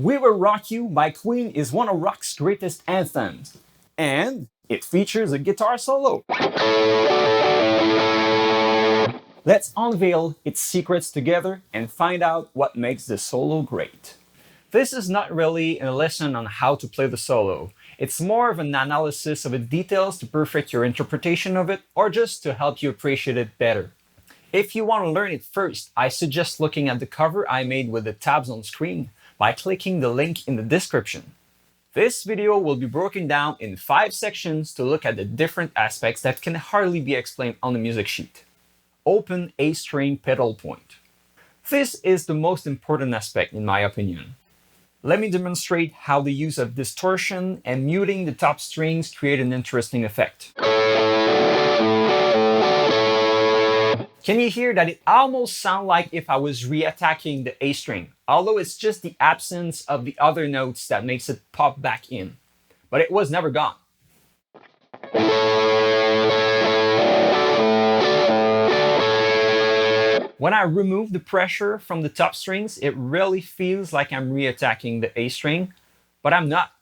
We Will Rock You by Queen is one of rock's greatest anthems, and it features a guitar solo. Let's unveil its secrets together and find out what makes the solo great. This is not really a lesson on how to play the solo. It's more of an analysis of the details to perfect your interpretation of it or just to help you appreciate it better. If you want to learn it first, I suggest looking at the cover I made with the tabs on screen by clicking the link in the description. This video will be broken down in 5 sections to look at the different aspects that can hardly be explained on the music sheet. Open A string pedal point. This is the most important aspect in my opinion. Let me demonstrate how the use of distortion and muting the top strings create an interesting effect. Can you hear that it almost sounds like if I was re-attacking the A string, although it's just the absence of the other notes that makes it pop back in. But it was never gone. When I remove the pressure from the top strings, it really feels like I'm re-attacking the A string, but I'm not.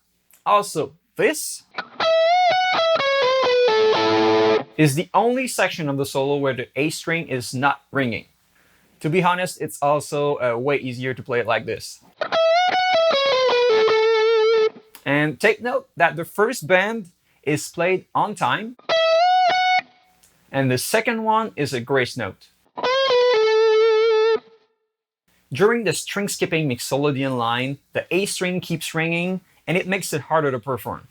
Also, this is the only section of the solo where the A string is not ringing. To be honest, it's also way easier to play it like this. And take note that the first bend is played on time, and the second one is a grace note. During the string skipping mixolydian line, the A string keeps ringing and it makes it harder to perform.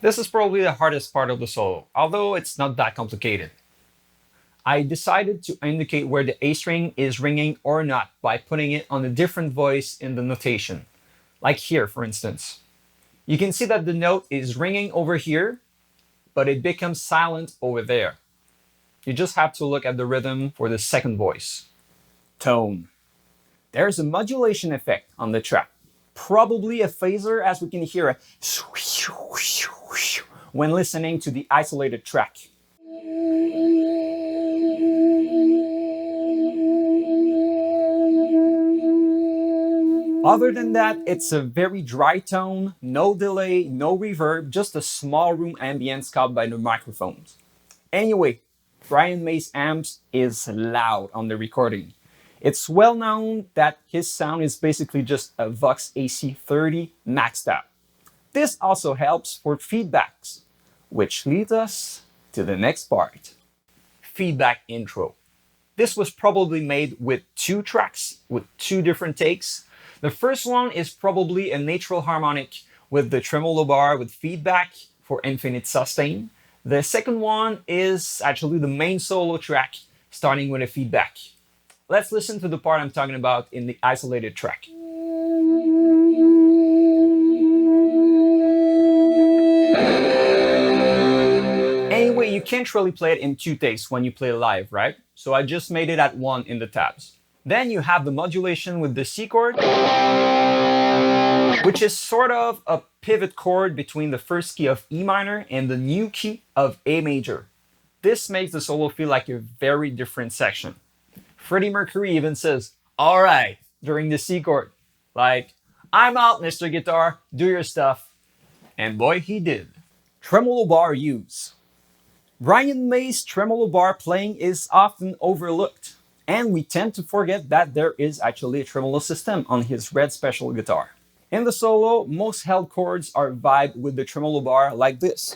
This is probably the hardest part of the solo, although it's not that complicated. I decided to indicate where the A string is ringing or not by putting it on a different voice in the notation, like here for instance. You can see that the note is ringing over here, but it becomes silent over there. You just have to look at the rhythm for the second voice. Tone. There's a modulation effect on the track. Probably a phaser, as we can hear a when listening to the isolated track. Other than that, it's a very dry tone, no delay, no reverb, just a small room ambience caused by the microphones. Anyway, Brian May's amps is loud on the recording. It's well known that his sound is basically just a Vox AC30 maxed out. This also helps for feedbacks, which leads us to the next part. Feedback intro. This was probably made with 2 tracks, with 2 different takes. The first one is probably a natural harmonic with the tremolo bar with feedback for infinite sustain. The second one is actually the main solo track, starting with a feedback. Let's listen to the part I'm talking about in the isolated track. Anyway, you can't really play it in 2 takes when you play live, right? So I just made it at 1 in the tabs. Then you have the modulation with the C chord, which is sort of a pivot chord between the first key of E minor and the new key of A major. This makes the solo feel like a very different section. Freddie Mercury even says, "All right," during the C chord. Like, "I'm out, Mr. Guitar, do your stuff." And boy, he did. Tremolo bar use. Brian May's tremolo bar playing is often overlooked, and we tend to forget that there is actually a tremolo system on his red special guitar. In the solo, most held chords are vibed with the tremolo bar like this.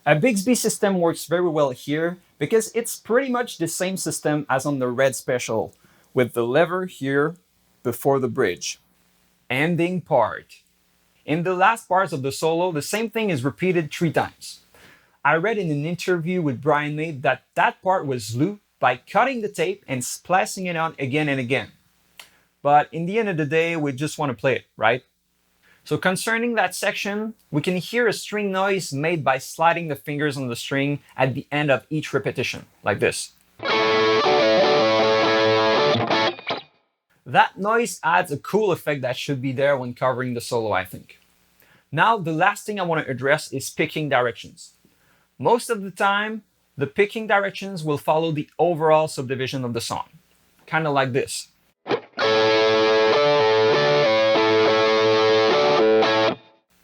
A Bixby system works very well here because it's pretty much the same system as on the red special, with the lever here before the bridge. Ending part. In the last parts of the solo, the same thing is repeated 3 times. I read in an interview with Brian May that that part was looped by cutting the tape and splicing it on again and again. But in the end of the day, we just want to play it, right? So concerning that section, we can hear a string noise made by sliding the fingers on the string at the end of each repetition, like this. That noise adds a cool effect that should be there when covering the solo, I think. Now, the last thing I want to address is picking directions. Most of the time, the picking directions will follow the overall subdivision of the song, kind of like this.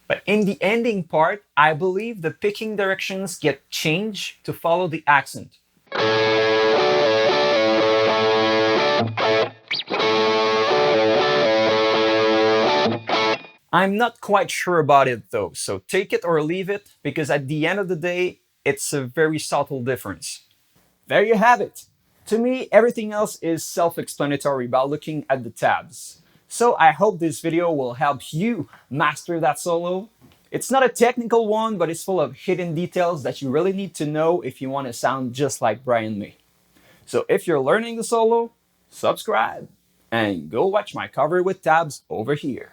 But in the ending part, I believe the picking directions get changed to follow the accent. I'm not quite sure about it though, so take it or leave it, because at the end of the day, it's a very subtle difference. There you have it. To me, everything else is self-explanatory by looking at the tabs. So I hope this video will help you master that solo. It's not a technical one, but it's full of hidden details that you really need to know if you want to sound just like Brian May. So if you're learning the solo, subscribe and go watch my cover with tabs over here.